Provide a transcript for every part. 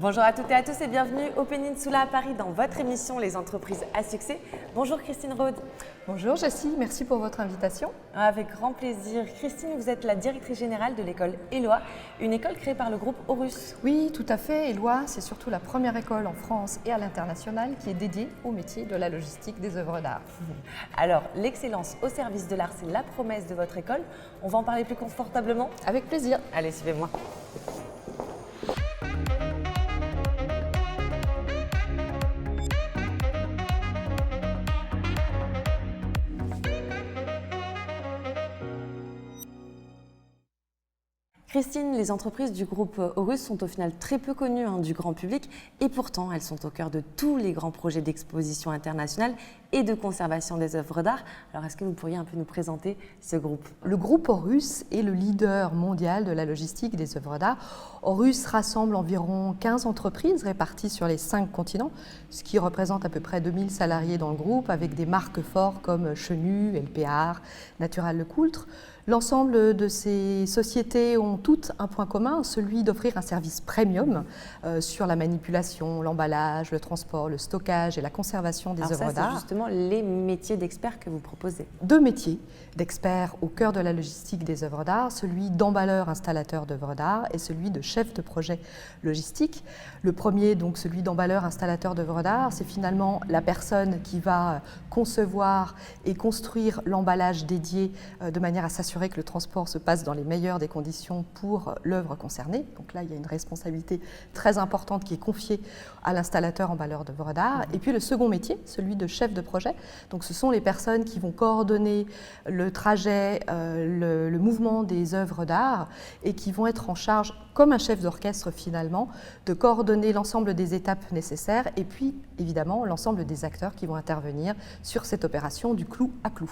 Bonjour à toutes et à tous et bienvenue au Peninsula à Paris dans votre émission Les entreprises à succès. Bonjour Christine Rode. Bonjour Jessie, merci pour votre invitation. Avec grand plaisir. Christine, vous êtes la directrice générale de l'école Eloi, une école créée par le groupe Horus. Oui, tout à fait. Eloi, c'est surtout la première école en France et à l'international qui est dédiée au métier de la logistique des œuvres d'art. Alors, l'excellence au service de l'art, c'est la promesse de votre école. On va en parler plus confortablement? Avec plaisir. Allez, suivez-moi. Christine, les entreprises du groupe Horus sont au final très peu connues du grand public et pourtant elles sont au cœur de tous les grands projets d'exposition internationale et de conservation des œuvres d'art. Alors est-ce que vous pourriez un peu nous présenter ce groupe? Le groupe Horus est le leader mondial de la logistique des œuvres d'art. Horus rassemble environ 15 entreprises réparties sur les 5 continents, ce qui représente à peu près 2000 salariés dans le groupe avec des marques fortes comme Chenu, LP Art, Natural Lecoultre. L'ensemble de ces sociétés ont toutes un point commun, celui d'offrir un service premium sur la manipulation, l'emballage, le transport, le stockage et la conservation des œuvres d'art. C'est justement les métiers d'experts que vous proposez. 2 métiers d'experts au cœur de la logistique des œuvres d'art, celui d'emballeur-installateur d'œuvres d'art et celui de chef de projet logistique. Le premier, donc celui d'emballeur-installateur d'œuvres d'art, c'est finalement la personne qui va concevoir et construire l'emballage dédié de manière à s'assurer que le transport se passe dans les meilleures des conditions pour l'œuvre concernée. Donc là, il y a une responsabilité très importante qui est confiée à l'installateur emballeur d'œuvres d'art. Et puis le second métier, celui de chef de projet. Donc ce sont les personnes qui vont coordonner le trajet, le mouvement des œuvres d'art et qui vont être en charge, comme un chef d'orchestre finalement, de coordonner l'ensemble des étapes nécessaires et puis évidemment l'ensemble des acteurs qui vont intervenir sur cette opération du clou à clou.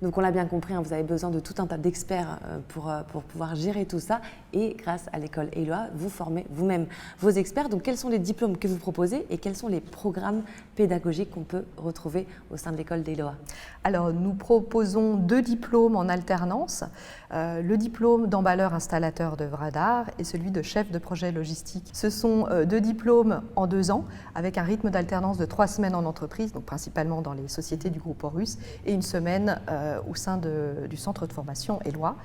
Donc on l'a bien compris, vous avez besoin de tout un tas d'experts pour pouvoir gérer tout ça. Et grâce à l'école Eloi, vous formez vous-même vos experts. Donc quels sont les diplômes que vous proposez et quels sont les programmes pédagogiques qu'on peut retrouver au sein de l'école d'Eloi? Alors nous proposons 2 diplômes en alternance. Le diplôme d'emballeur-installateur d'œuvres d'art et celui de chef de projet logistique. Ce sont 2 diplômes en 2 ans avec un rythme d'alternance de 3 semaines en entreprise, donc principalement dans les sociétés du groupe Horus, et 1 semaine au sein du centre de formation Eloi.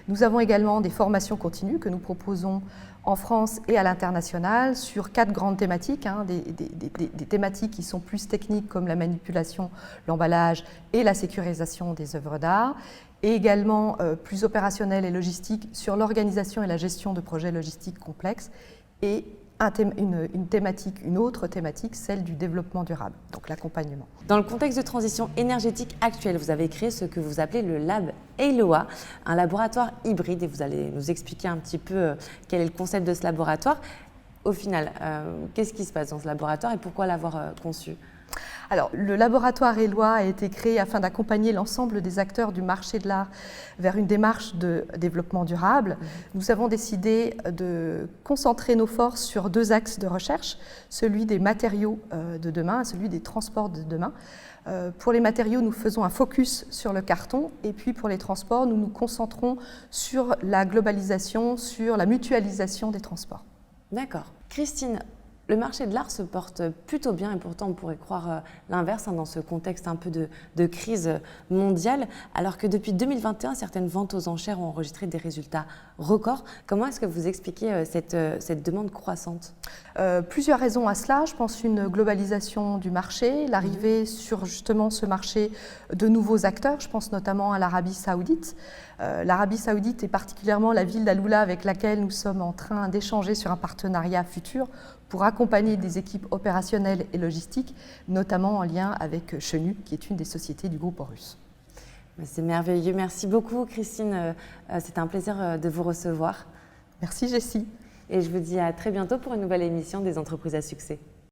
Nous avons également des formations continues que nous proposons en France et à l'international sur 4 grandes thématiques, des thématiques qui sont plus techniques comme la manipulation, l'emballage et la sécurisation des œuvres d'art, et également plus opérationnelles et logistiques sur l'organisation et la gestion de projets logistiques complexes, et une autre thématique, celle du développement durable, donc l'accompagnement. Dans le contexte de transition énergétique actuelle, vous avez créé ce que vous appelez le Lab Eloi, un laboratoire hybride, et vous allez nous expliquer un petit peu quel est le concept de ce laboratoire. Au final, qu'est-ce qui se passe dans ce laboratoire et pourquoi l'avoir conçu ? Alors, le laboratoire Eloi a été créé afin d'accompagner l'ensemble des acteurs du marché de l'art vers une démarche de développement durable. Nous avons décidé de concentrer nos forces sur 2 axes de recherche, celui des matériaux de demain et celui des transports de demain. Pour les matériaux, nous faisons un focus sur le carton et puis pour les transports, nous nous concentrons sur la globalisation, sur la mutualisation des transports. D'accord. Christine, le marché de l'art se porte plutôt bien et pourtant on pourrait croire l'inverse dans ce contexte un peu de crise mondiale, alors que depuis 2021, certaines ventes aux enchères ont enregistré des résultats records. Comment est-ce que vous expliquez cette demande croissante ? Plusieurs raisons à cela. Je pense une globalisation du marché, l'arrivée sur justement ce marché de nouveaux acteurs. Je pense notamment à l'Arabie Saoudite. L'Arabie Saoudite est particulièrement la ville d'Aloula avec laquelle nous sommes en train d'échanger sur un partenariat futur pour accompagner des équipes opérationnelles et logistiques, notamment en lien avec Chenu, qui est une des sociétés du groupe Horus. C'est merveilleux. Merci beaucoup, Christine. C'était un plaisir de vous recevoir. Merci, Jessie. Et je vous dis à très bientôt pour une nouvelle émission des entreprises à succès.